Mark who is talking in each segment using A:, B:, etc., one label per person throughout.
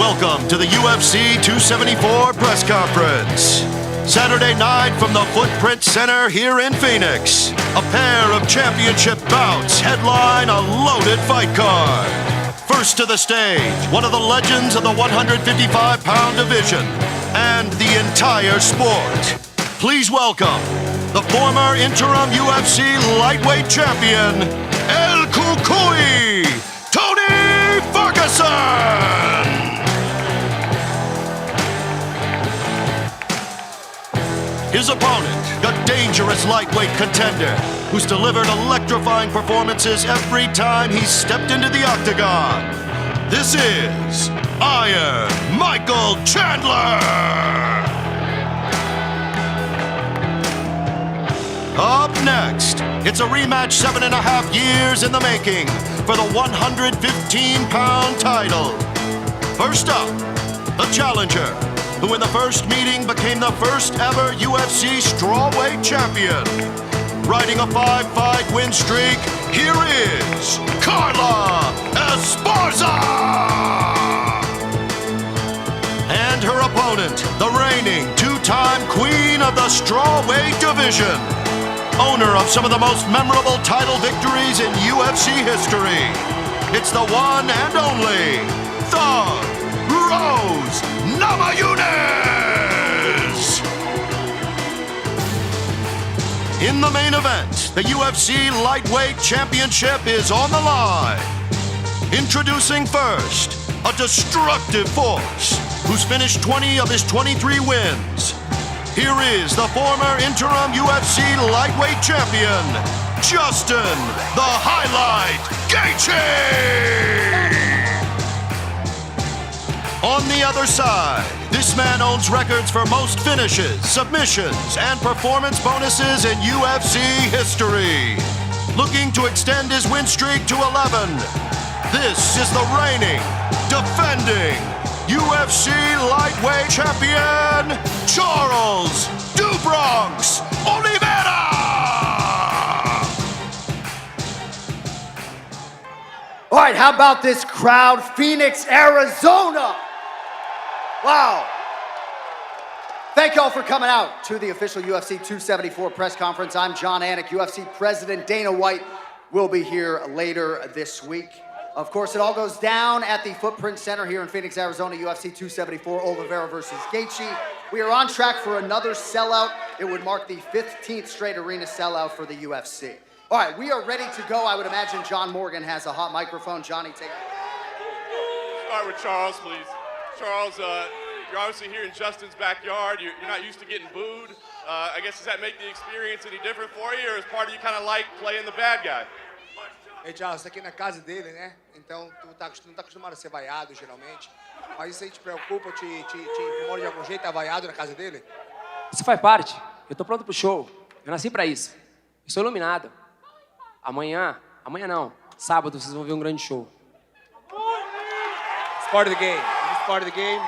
A: Welcome to the UFC 274 press conference. Saturday night from the Footprint Center here in Phoenix. A pair of championship bouts headline a loaded fight card. First to the stage, one of the legends of the 155-pound division and the entire sport. Please welcome the former interim UFC lightweight champion, El Cucuy, Tony Ferguson! His opponent, a dangerous lightweight contender who's delivered electrifying performances every time he's stepped into the octagon. This is Iron Michael Chandler! Up next, it's a rematch 7.5 years in the making for the 115-pound title. First up, the challenger, who in the first meeting became the first ever UFC strawweight champion. Riding a 5-fight win streak, here is Carla Esparza! And her opponent, the reigning two-time queen of the strawweight division. Owner of some of the most memorable title victories in UFC history. It's the one and only, the Rose Namajunas! In the main event, the UFC Lightweight Championship is on the line. Introducing first, a destructive force who's finished 20 of his 23 wins. Here is the former interim UFC Lightweight Champion, Justin the Highlight Gaethje! On the other side, this man owns records for most finishes, submissions, and performance bonuses in UFC history. Looking to extend his win streak to 11. This is the reigning, defending UFC Lightweight Champion, Charles "Do Bronx" Oliveira!
B: All right, how about this crowd? Phoenix, Arizona! Wow. Thank y'all for coming out to the official UFC 274 press conference. I'm John Anik. UFC President Dana White will be here later this week. Of course, it all goes down at the Footprint Center here in Phoenix, Arizona, UFC 274, Oliveira versus Gaethje. We are on track for another sellout. It would mark the 15th straight arena sellout for the UFC. All right, we are ready to go. I would imagine John Morgan has a hot microphone. Johnny, take it.
C: Start with Charles, please. Charles, you're obviously here in Justin's backyard. You're not used to getting booed. I guess, does that make the experience any different for you, or is part of you kind of like playing the bad guy?
D: Ei, Charles, você tá aqui na casa dele, né? Então, tu não tá acostumado a ser vaiado, geralmente. Mas isso aí te preocupa, te incomoda de algum jeito, tá vaiado na casa dele?
E: Isso faz parte. Eu tô pronto pro show. Eu nasci pra isso. Eu sou iluminado. Amanhã não. Sábado vocês vão ver um grande show.
D: It's part of the game. It's part of the game.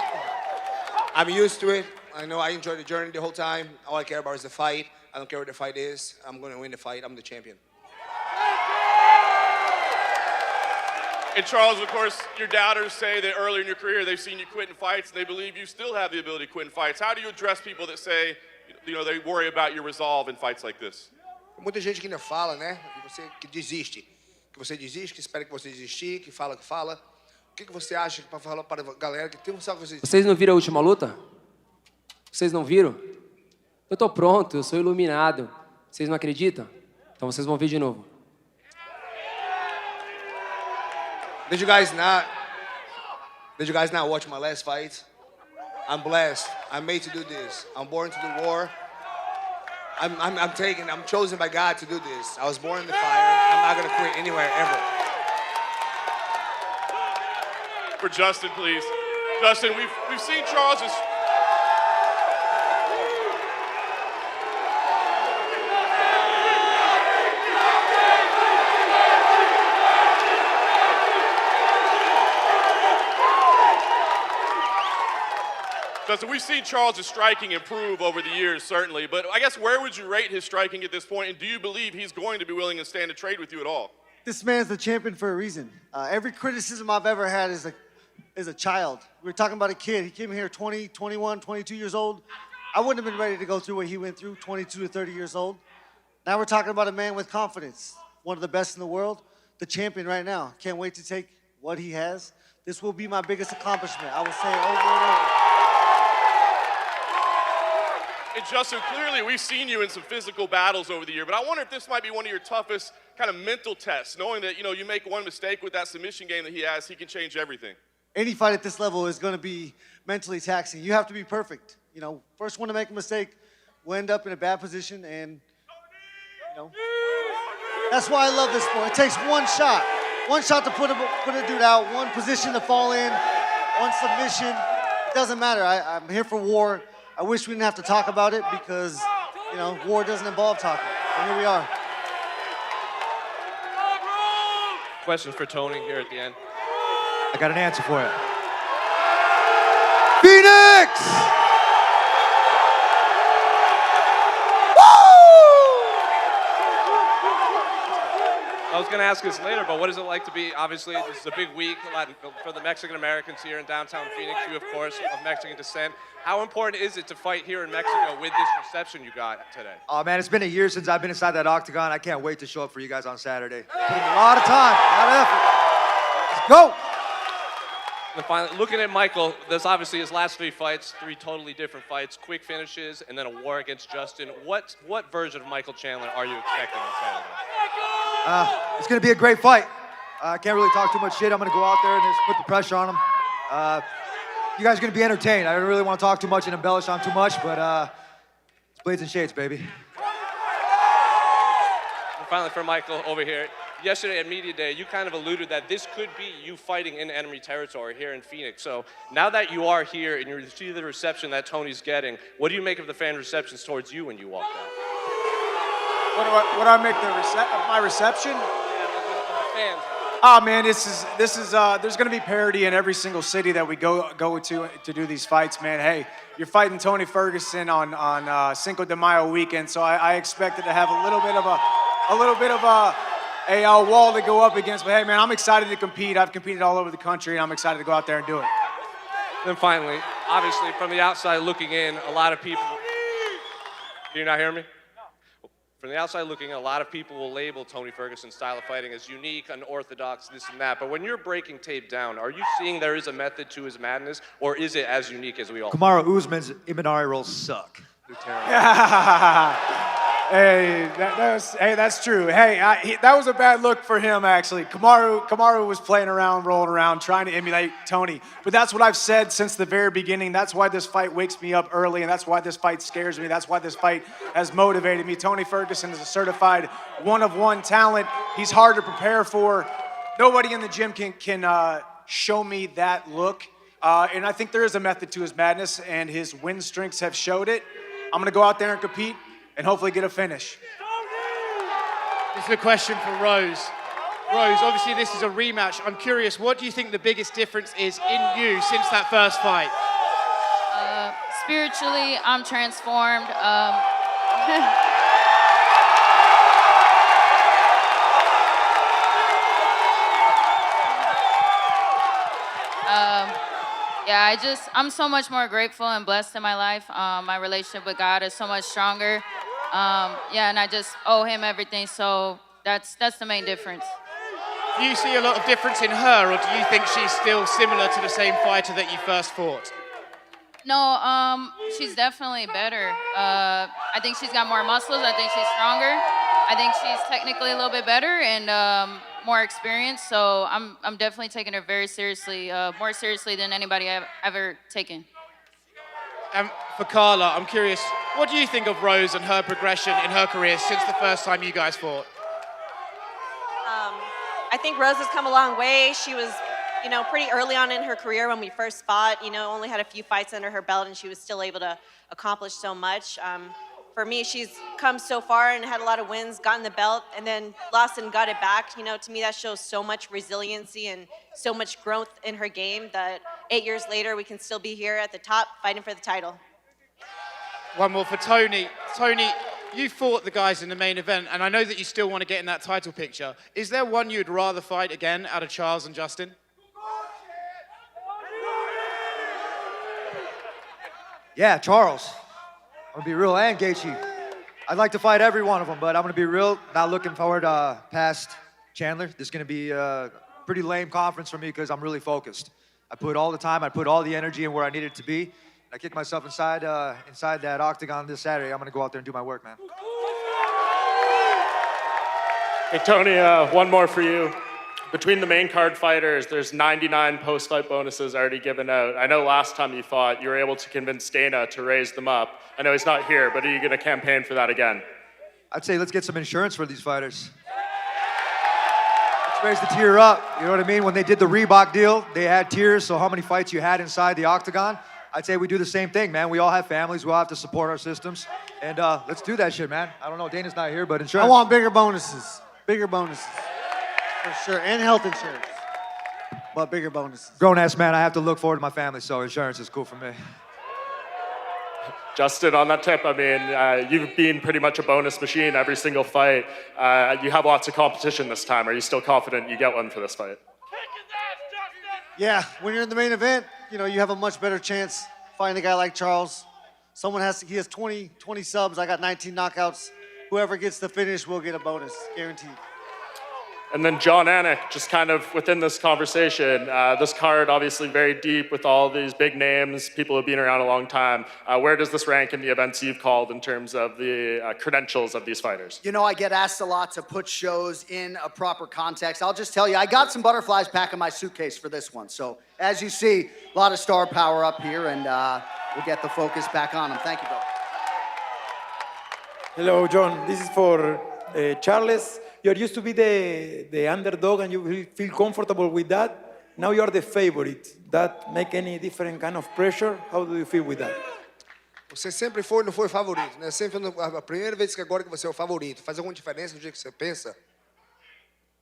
D: I'm used to it. I know I enjoy the journey the whole time. All I care about is the fight. I don't care what the fight is. I'm going to win the fight. I'm the champion.
C: And Charles, of course, your doubters say that earlier in your career they've seen you quit in fights and they believe you still have the ability to quit in fights. How do you address people that say, they worry about your resolve in fights like this?
D: Muita gente que ainda fala, né? Que desiste. Que você desiste, que espera que você desistir, que fala. O que você acha para falar para a galera que tem um saco você...
E: Vocês não viram a última luta? Vocês não viram? Eu tô pronto, eu sou iluminado. Vocês não acreditam? Então vocês vão ver de novo.
D: Did you guys not watch my last fight? I'm blessed. I'm made to do this. I'm born to do war. I'm chosen by God to do this. I was born in the fire. I'm not gonna quit anywhere ever.
C: For Justin, please. Justin, we've seen Charles's... Justin, we've seen Charles' striking improve over the years, certainly, but I guess where would you rate his striking at this point, and do you believe he's going to be willing to stand a trade with you at all?
F: This man's the champion for a reason. Every criticism I've ever had is like, is a child. We were talking about a kid. He came here 20, 21, 22 years old. I wouldn't have been ready to go through what he went through, 22 to 30 years old. Now we're talking about a man with confidence, one of the best in the world, the champion right now. Can't wait to take what he has. This will be my biggest accomplishment. I will say it over and over.
C: And Justin, clearly we've seen you in some physical battles over the year, but I wonder if this might be one of your toughest kind of mental tests, knowing that, you make one mistake with that submission game that he has, he can change everything.
F: Any fight at this level is going to be mentally taxing. You have to be perfect. First one to make a mistake will end up in a bad position, and, that's why I love this sport. It takes one shot to put a dude out, one position to fall in, one submission. It doesn't matter. I'm here for war. I wish we didn't have to talk about it because, war doesn't involve talking. And here we are.
G: Question for Tony here at the end.
H: I got an answer for you. Phoenix!
G: I was going to ask this later, but what is it like to be, obviously, this is a big week for the Mexican Americans here in downtown Phoenix, you, of course, of Mexican descent. How important is it to fight here in Mexico with this reception you got today?
H: Oh, man, it's been a year since I've been inside that octagon. I can't wait to show up for you guys on Saturday. Put in a lot of time, a lot of effort. Let's go!
G: And finally, looking at Michael, there's obviously his last 3 fights, 3 totally different fights, quick finishes, and then a war against Justin. What version of Michael Chandler are you expecting on Saturday?
H: It's going to be a great fight. I can't really talk too much shit. I'm going to go out there and just put the pressure on him. You guys are going to be entertained. I don't really want to talk too much and embellish on too much, but it's Blades and Shades, baby.
G: And finally, for Michael over here, yesterday at Media Day, you kind of alluded that this could be you fighting in enemy territory here in Phoenix. So now that you are here and you see the reception that Tony's getting, what do you make of the fan receptions towards you when you walk out?
I: What do I make of my reception?
G: Yeah, of the fans.
I: Oh man, this is there's gonna be parity in every single city that we go to do these fights, man. Hey, you're fighting Tony Ferguson on Cinco de Mayo weekend, so I expected to have a little bit of a wall to go up against. But hey, man, I'm excited to compete. I've competed all over the country, and I'm excited to go out there and do it.
G: Then finally, obviously from the outside looking in, a lot of people. Can you not hear me? From the outside looking in, a lot of people will label Tony Ferguson's style of fighting as unique, unorthodox, this and that. But when you're breaking tape down, are you seeing there is a method to his madness, or is it as unique as we all?
H: Kamaru Usman's Imanari rolls suck.
I: Hey, that's true. Hey, that was a bad look for him, actually. Kamaru was playing around, rolling around, trying to emulate Tony. But that's what I've said since the very beginning. That's why this fight wakes me up early, and that's why this fight scares me. That's why this fight has motivated me. Tony Ferguson is a certified one-of-one talent. He's hard to prepare for. Nobody in the gym can show me that look. And I think there is a method to his madness, and his win streaks have showed it. I'm going to go out there and compete and hopefully get a finish.
J: This is a question for Rose. Rose, obviously this is a rematch. I'm curious, what do you think the biggest difference is in you since that first fight?
K: Spiritually, I'm transformed. Yeah, I'm so much more grateful and blessed in my life. My relationship with God is so much stronger. Yeah, and I just owe him everything, so that's the main difference.
J: Do you see a lot of difference in her, or do you think she's still similar to the same fighter that you first fought?
K: No, she's definitely better. I think she's got more muscles. I think she's stronger. I think she's technically a little bit better and more experienced. So I'm definitely taking her very seriously, more seriously than anybody I've ever taken.
J: And for Carla, I'm curious, what do you think of Rose and her progression in her career since the first time you guys fought?
L: I think Rose has come a long way. She was, pretty early on in her career when we first fought, only had a few fights under her belt, and she was still able to accomplish so much. For me, she's come so far and had a lot of wins, gotten the belt, and then lost and got it back. To me, that shows so much resiliency and so much growth in her game that 8 years later, we can still be here at the top fighting for the title.
J: One more for Tony. Tony, you fought the guys in the main event, and I know that you still want to get in that title picture. Is there one you'd rather fight again out of Charles and Justin?
H: Yeah, Charles. I'm gonna be real, and Gaethje. I'd like to fight every one of them, but I'm gonna be real. Not looking forward past Chandler. This is gonna be a pretty lame conference for me because I'm really focused. I put all the time, I put all the energy in where I need it to be. I kick myself inside that octagon this Saturday. I'm gonna go out there and do my work, man.
M: Hey, Tony, one more for you. Between the main card fighters, there's 99 post-fight bonuses already given out. I know last time you fought, you were able to convince Dana to raise them up. I know he's not here, but are you going to campaign for that again?
H: I'd say let's get some insurance for these fighters. Let's raise the tier up, you know what I mean? When they did the Reebok deal, they had tiers, so how many fights you had inside the octagon. I'd say we do the same thing, man. We all have families, we all have to support our systems. And let's do that shit, man. I don't know, Dana's not here, but insurance.
F: I want bigger bonuses. Bigger bonuses. For sure, and health insurance. But bigger bonuses.
H: Grown-ass man, I have to look forward to my family, so insurance is cool for me.
M: Justin, on that tip, I mean, you've been pretty much a bonus machine every single fight. You have lots of competition this time. Are you still confident you get one for this fight?
F: Yeah, when you're in the main event, you know, you have a much better chance fighting a guy like Charles. He has 20 subs, I got 19 knockouts. Whoever gets the finish will get a bonus, guaranteed.
M: And then John Anik, just kind of within this conversation, this card obviously very deep with all these big names, people who've been around a long time. Where does this rank in the events you've called in terms of the credentials of these fighters?
B: You know, I get asked a lot to put shows in a proper context. I'll just tell you, I got some butterflies back in my suitcase for this one. So as you see, a lot of star power up here, and we'll get the focus back on them. Thank you, brother.
N: Hello, John. This is for Charles. You used to be the underdog and you feel comfortable with that. Now you are the favorite. That make any different kind of pressure? How do you feel with that?
D: Você sempre foi, não foi favorito, né? Sempre a primeira vez que agora que você é o favorito. Faz alguma diferença no jeito que você pensa?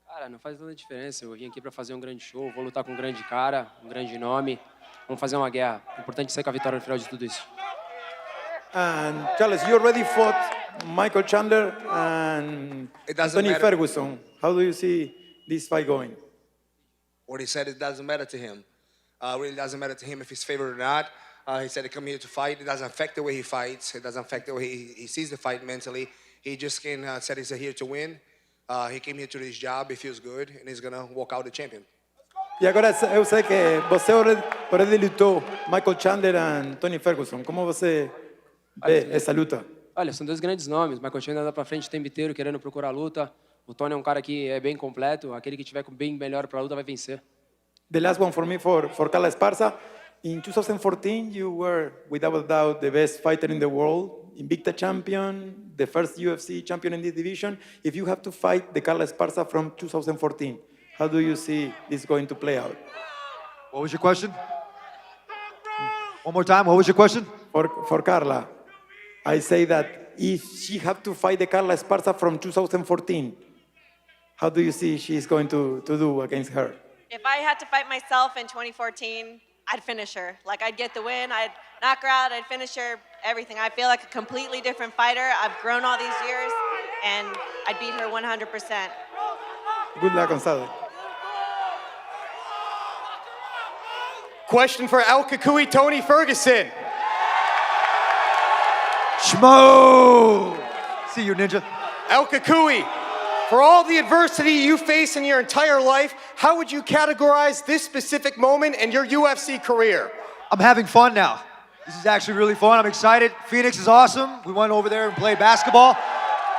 E: Cara, não faz tanta diferença. Eu vim aqui para fazer um grande show, vou lutar com um grande cara, um grande nome. Vamos fazer uma guerra. O importante é sair com a vitória no final de tudo isso.
N: And Charles, you already fought Michael Chandler and Tony Ferguson. How do you see this fight going?
D: What he said, it doesn't matter to him. Really doesn't matter to him if he's favored or not. He said he come here to fight. It doesn't affect the way he fights. It doesn't affect the way he sees the fight mentally. He just said he's here to win. He came here to do his job. He feels good, and he's gonna walk out the champion.
N: E agora eu sei que você already lutou Michael Chandler and Tony Ferguson. Como você vê essa luta?
E: Olha, são dois grandes nomes. Michael Chandler anda pra frente o tempo inteiro querendo procurar luta. O Tony é um cara que é bem completo. Aquele que tiver bem melhor pra luta vai vencer.
N: The last one for me, for Carla Esparza. In 2014, you were, without a doubt, the best fighter in the world, Invicta champion, the first UFC champion in this division. If you have to fight the Carla Esparza from 2014, how do you see this going to play out?
H: What was your question? One more time, what was your question?
N: For Carla, I say that if she have to fight the Carla Esparza from 2014, how do you see she's going to do against her?
L: If I had to fight myself in 2014, I'd finish her. Like, I'd get the win, I'd knock her out, I'd finish her, everything. I feel like a completely different fighter. I've grown all these years, and I'd beat her 100%.
N: Good luck on Saturday.
J: Question for El Kukui, Tony Ferguson.
H: Shmo! See you, ninja.
J: El Kukui, for all the adversity you face in your entire life, how would you categorize this specific moment in your UFC career?
H: I'm having fun now. This is actually really fun. I'm excited. Phoenix is awesome. We went over there and played basketball.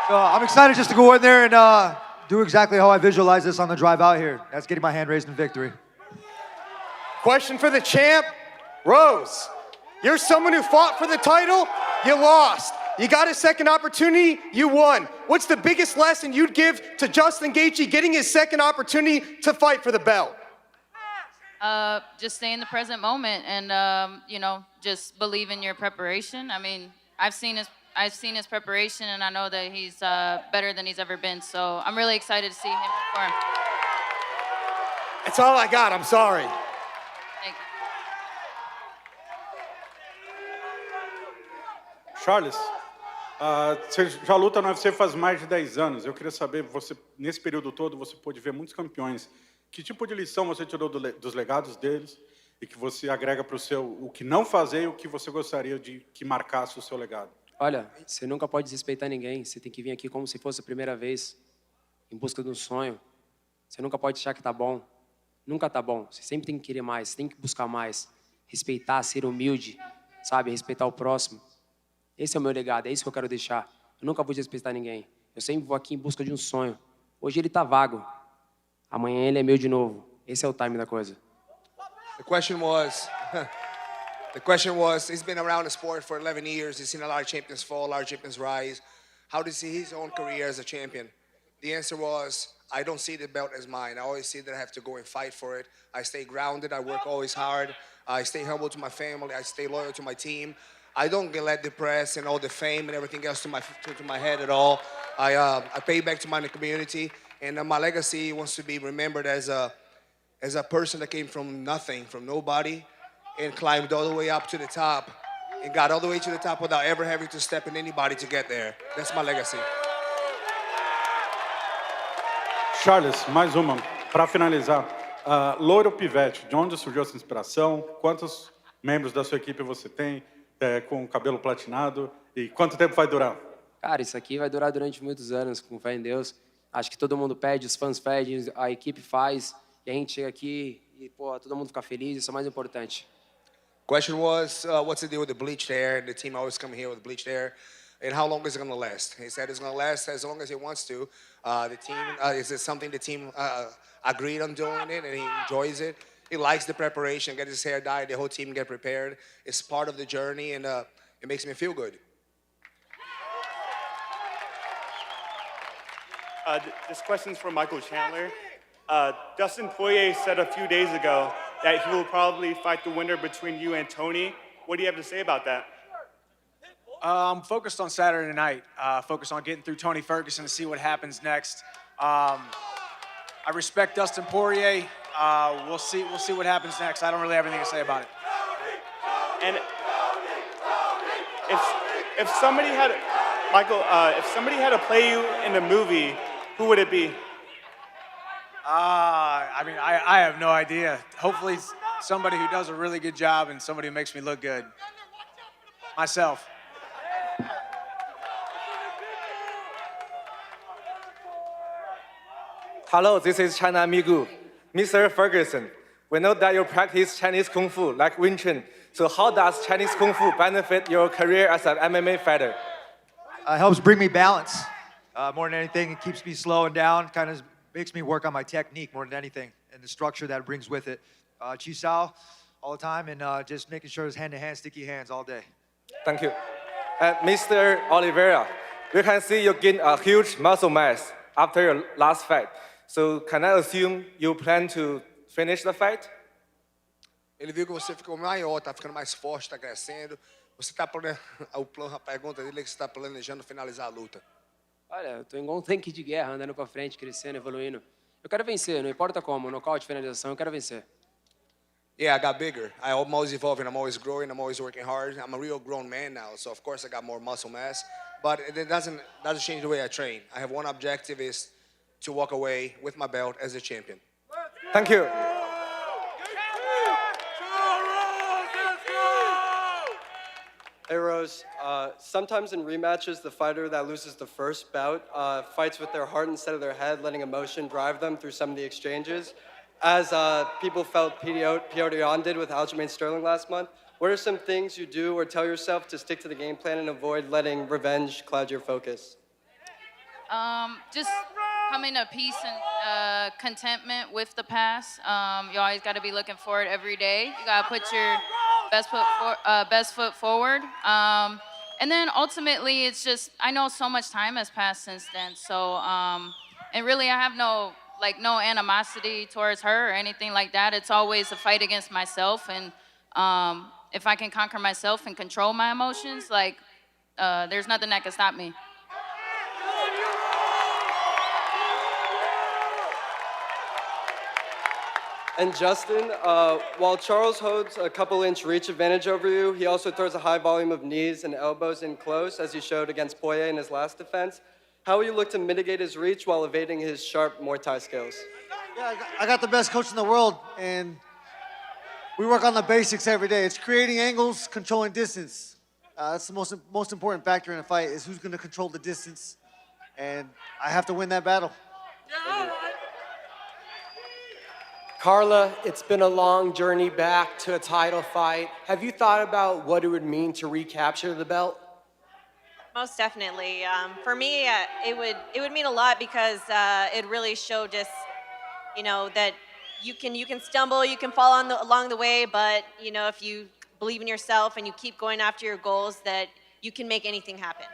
H: So I'm excited just to go in there and do exactly how I visualize this on the drive out here. That's getting my hand raised in victory.
J: Question for the champ, Rose. You're someone who fought for the title, you lost. You got a second opportunity, you won. What's the biggest lesson you'd give to Justin Gaethje getting his second opportunity to fight for the belt?
K: Just stay in the present moment and, you know, just believe in your preparation. I mean, I've seen his preparation, and I know that he's better than he's ever been. So I'm really excited to see him perform.
J: That's all I got, I'm sorry.
K: Thank you.
O: Charles, você já luta no UFC faz mais de 10 anos. Eu queria saber, você nesse período todo, você pôde ver muitos campeões. Que tipo de lição você tirou dos legados deles? e que você agrega para o que não fazer e o que você gostaria de que marcasse o seu legado?
E: Olha, você nunca pode desrespeitar ninguém. Você tem que vir aqui como se fosse a primeira vez, em busca de um sonho. Você nunca pode achar que tá bom. Nunca tá bom. Você sempre tem que querer mais, você tem que buscar mais. Respeitar, ser humilde, sabe? Respeitar o próximo. Esse é o meu legado, é isso que eu quero deixar. Eu nunca vou desrespeitar ninguém. Eu sempre vou aqui em busca de um sonho. Hoje ele tá vago. Amanhã ele é meu de novo. Esse é o time da coisa.
D: The question was, he's been around the sport for 11 years. He's seen a lot of champions fall, a lot of champions rise. How does he see his own career as a champion? The answer was, I don't see the belt as mine. I always see that I have to go and fight for it. I stay grounded. I work always hard. I stay humble to my family. I stay loyal to my team. I don't get let the press and all the fame and everything else to my head at all. I pay back to my community, and my legacy wants to be remembered as a person that came from nothing, from nobody, and climbed all the way up to the top, and got all the way to the top without ever having to step in anybody to get there. That's my legacy.
O: Charles, mais uma, para finalizar. Loiro Pivete, de onde surgiu essa inspiração? Quantos membros da sua equipe você tem com cabelo platinado? E quanto tempo vai durar?
E: Cara, isso aqui vai durar durante muitos anos, com fé em Deus. Acho que todo mundo pede, os fãs pedem, a equipe faz, e a gente chega aqui e, pô, todo mundo fica feliz, isso é o mais importante.
D: Question was, what's the deal with the bleached hair? The team always come here with bleached hair. And how long is it going to last? He said it's going to last as long as he wants to. The team, is it something the team agreed on doing it, and he enjoys it? He likes the preparation, get his hair dyed, the whole team get prepared. It's part of the journey, and it makes me feel good.
P: This question's from Michael Chandler. Dustin Poirier said a few days ago that he will probably fight the winner between you and Tony. What do you have to say about that?
I: I'm focused on Saturday night, focused on getting through Tony Ferguson to see what happens next. I respect Dustin Poirier. We'll see what happens next. I don't really have anything to say about it.
P: And if somebody had, Michael, if somebody had to play you in a movie, who would it be?
I: I mean, I have no idea. Hopefully somebody who does a really good job and somebody who makes me look good. Myself.
Q: Hello, this is China Migu. Mr. Ferguson, we know that you practice Chinese Kung Fu like Wing Chun. So how does Chinese Kung Fu benefit your career as an MMA fighter?
H: It helps bring me balance. More than anything, it keeps me slowing down, kind of makes me work on my technique more than anything, and the structure that it brings with it. Chi Sao all the time, and just making sure it's hand-to-hand, sticky hands all day.
Q: Thank you. Mr. Oliveira, we can see you gain a huge muscle mass after your last fight. So can I assume you plan to finish the fight?
D: Ele viu que você ficou maior, tá ficando mais forte, tá crescendo. Você tá a pergunta dele é que você está planejando finalizar a luta.
E: Olha, eu tô igual um tanque de guerra, andando pra frente, crescendo, evoluindo. Eu quero vencer, não importa como, nocaute, finalização, eu quero vencer.
D: Yeah, I got bigger. I'm always evolving. I'm always growing. I'm always working hard. I'm a real grown man now, so of course I got more muscle mass. But it doesn't change the way I train. I have one objective: is to walk away with my belt as a champion.
Q: Thank you.
R: Hey Rose, sometimes in rematches, the fighter that loses the first bout fights with their heart instead of their head, letting emotion drive them through some of the exchanges. As people felt Petr Yan did with Aljamain Sterling last month, what are some things you do or tell yourself to stick to the game plan and avoid letting revenge cloud your focus?
K: Just coming to peace and contentment with the past. You always got to be looking forward every day. You got to put your best foot forward. And then ultimately, it's just, I know so much time has passed since then. So, and really, I have no animosity towards her or anything like that. It's always a fight against myself. And if I can conquer myself and control my emotions, there's nothing that can stop me.
R: And Justin, while Charles holds a couple-inch reach advantage over you, he also throws a high volume of knees and elbows in close, as he showed against Poirier in his last defense. How will you look to mitigate his reach while evading his sharp Muay Thai skills?
F: Yeah, I got the best coach in the world, and We work on the basics every day. It's creating angles, controlling distance. That's the most important factor in a fight is who's going to control the distance. And I have to win that battle.
R: Carla, it's been a long journey back to a title fight. Have you thought about what it would mean to recapture the belt?
L: Most definitely. For me, it would mean a lot because it really showed just, that you can stumble, you can fall along the way, but if you believe in yourself and you keep going after your goals, that you can make anything happen.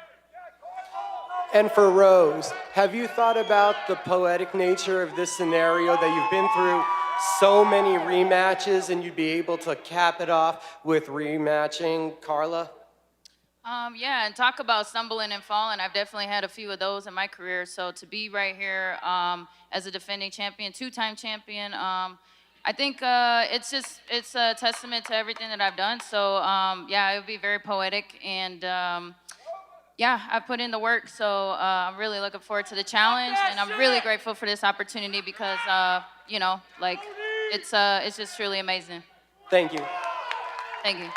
R: And for Rose, have you thought about the poetic nature of this scenario that you've been through so many rematches and you'd be able to cap it off with rematching Carla?
K: Yeah, and talk about stumbling and falling. I've definitely had a few of those in my career. So to be right here as a defending champion, two-time champion, I think it's a testament to everything that I've done. So yeah, it would be very poetic, and yeah, I've put in the work. So I'm really looking forward to the challenge, and I'm really grateful for this opportunity because it's just truly amazing.
R: Thank you.
K: Thank you.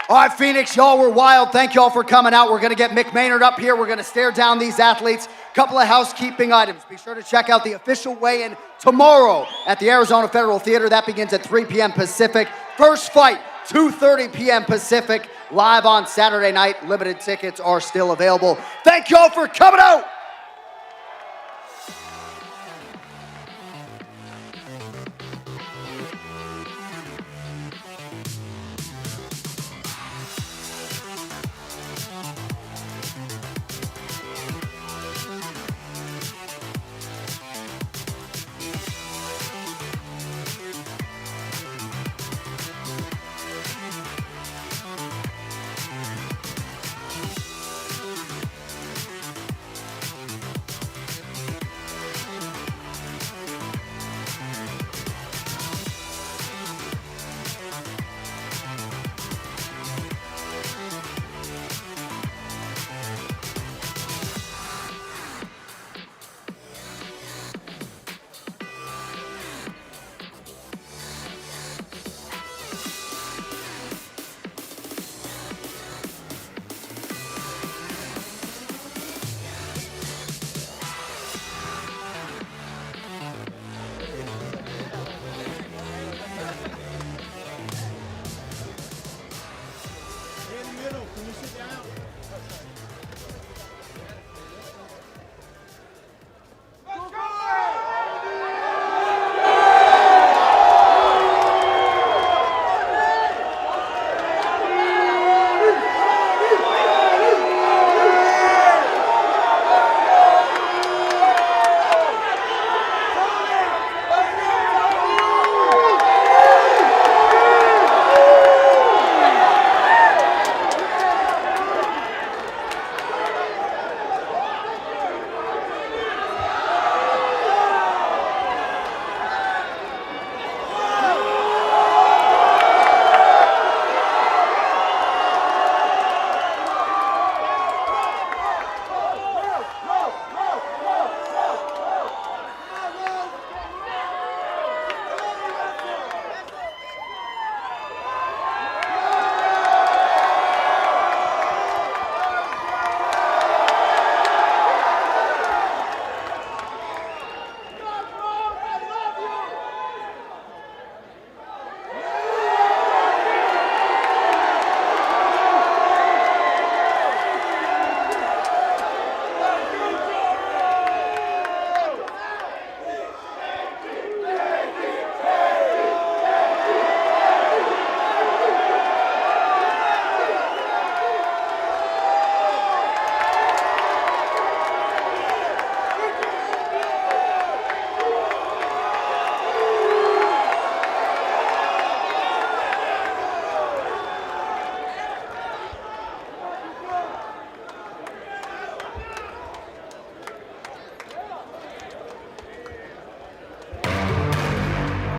B: All right, Phoenix, y'all were wild. Thank y'all for coming out. We're going to get Mick Maynard up here. We're going to stare down these athletes. Couple of housekeeping items. Be sure to check out the official weigh-in tomorrow at the Arizona Federal Theater. That begins at 3 p.m. Pacific. First fight, 2:30 p.m. Pacific. Live on Saturday night. Limited tickets are still available. Thank y'all for coming out.